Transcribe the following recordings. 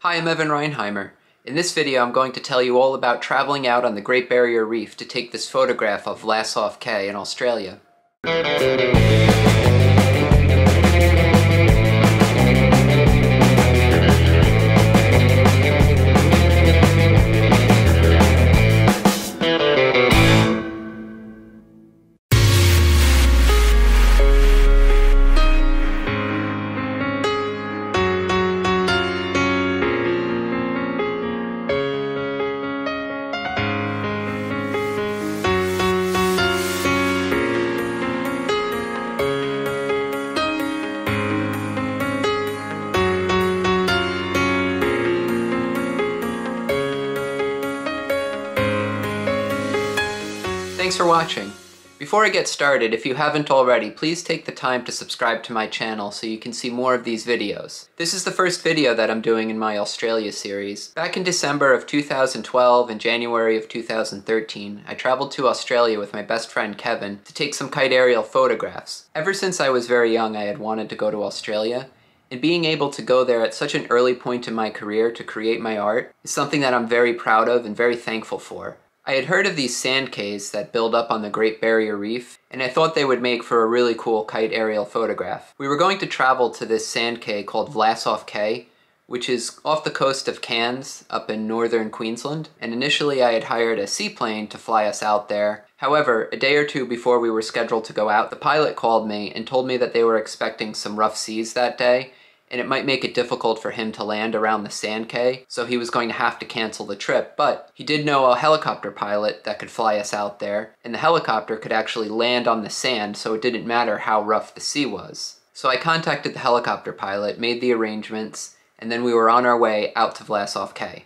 Hi, I'm Evan Reinheimer. In this video I'm going to tell you all about traveling out on the Great Barrier Reef to take this photograph of Vlasoff Cay in Australia. Thanks for watching. Before I get started, if you haven't already, please take the time to subscribe to my channel so you can see more of these videos. This is the first video that I'm doing in my Australia series. Back in December of 2012 and January of 2013, I traveled to Australia with my best friend Kevin to take some kite aerial photographs. Ever since I was very young, I had wanted to go to Australia, and being able to go there at such an early point in my career to create my art is something that I'm very proud of and very thankful for. I had heard of these sand cays that build up on the Great Barrier Reef, and I thought they would make for a really cool kite aerial photograph. We were going to travel to this sand cay called Vlasoff Cay, which is off the coast of Cairns, up in northern Queensland, and initially I had hired a seaplane to fly us out there. However, a day or two before we were scheduled to go out, the pilot called me and told me that they were expecting some rough seas that day, and it might make it difficult for him to land around the sand cay, so he was going to have to cancel the trip. But he did know a helicopter pilot that could fly us out there, and the helicopter could actually land on the sand, so it didn't matter how rough the sea was. So I contacted the helicopter pilot, made the arrangements, and then we were on our way out to Vlasoff Cay.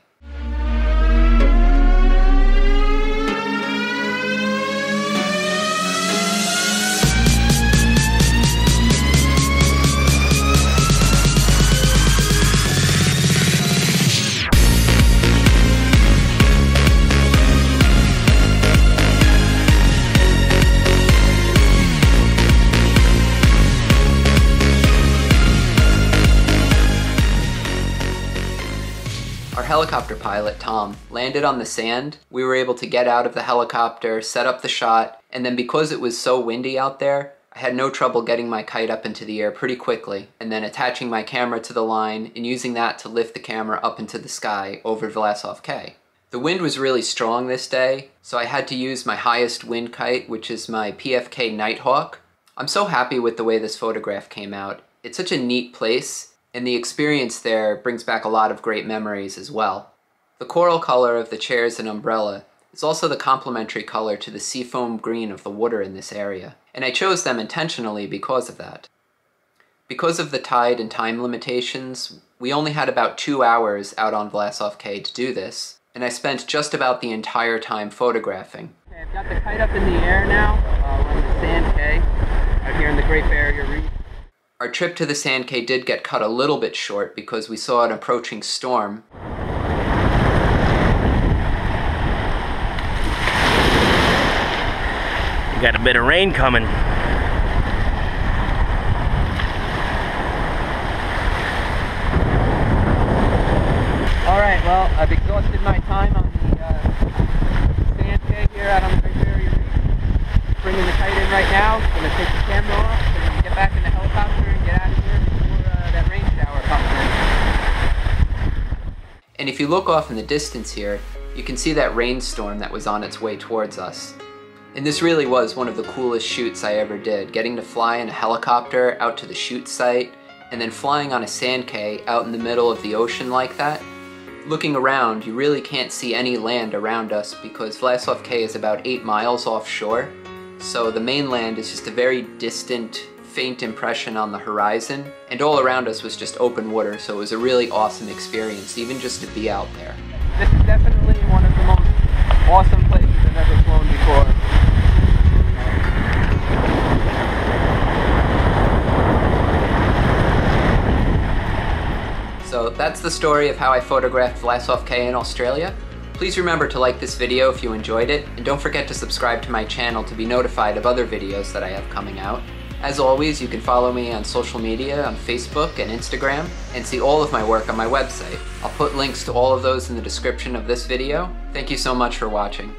Our helicopter pilot, Tom, landed on the sand. We were able to get out of the helicopter, set up the shot, and then because it was so windy out there, I had no trouble getting my kite up into the air pretty quickly, and then attaching my camera to the line and using that to lift the camera up into the sky over Vlasoff Cay. The wind was really strong this day, so I had to use my highest wind kite, which is my PFK Nighthawk. I'm so happy with the way this photograph came out. It's such a neat place, and the experience there brings back a lot of great memories as well. The coral color of the chairs and umbrella is also the complementary color to the seafoam green of the water in this area, and I chose them intentionally because of that. Because of the tide and time limitations, we only had about 2 hours out on Vlasoff Cay to do this, and I spent just about the entire time photographing. Okay, I've got the kite up in the air now. We're on the sand cay out here in the Great Barrier Reef. Our trip to the sand cay did get cut a little bit short because we saw an approaching storm. We got a bit of rain coming. Alright, well, I've exhausted my time on the sand cay here out on the Great Barrier Reef. Bringing the kite in right now. I'm going to take the camera off and get back in the helicopter and get out of here before that rain shower comes in. And if you look off in the distance here, you can see that rainstorm that was on its way towards us. And this really was one of the coolest shoots I ever did, getting to fly in a helicopter out to the shoot site, and then flying on a sand cay out in the middle of the ocean like that. Looking around, you really can't see any land around us because Vlasoff Cay is about 8 miles offshore. So the mainland is just a very distant, faint impression on the horizon, and all around us was just open water, so it was a really awesome experience, even just to be out there. This is definitely one of the most awesome places I've ever flown before. So that's the story of how I photographed Vlasoff Cay in Australia. Please remember to like this video if you enjoyed it, and don't forget to subscribe to my channel to be notified of other videos that I have coming out. As always, you can follow me on social media on Facebook and Instagram, and see all of my work on my website. I'll put links to all of those in the description of this video. Thank you so much for watching.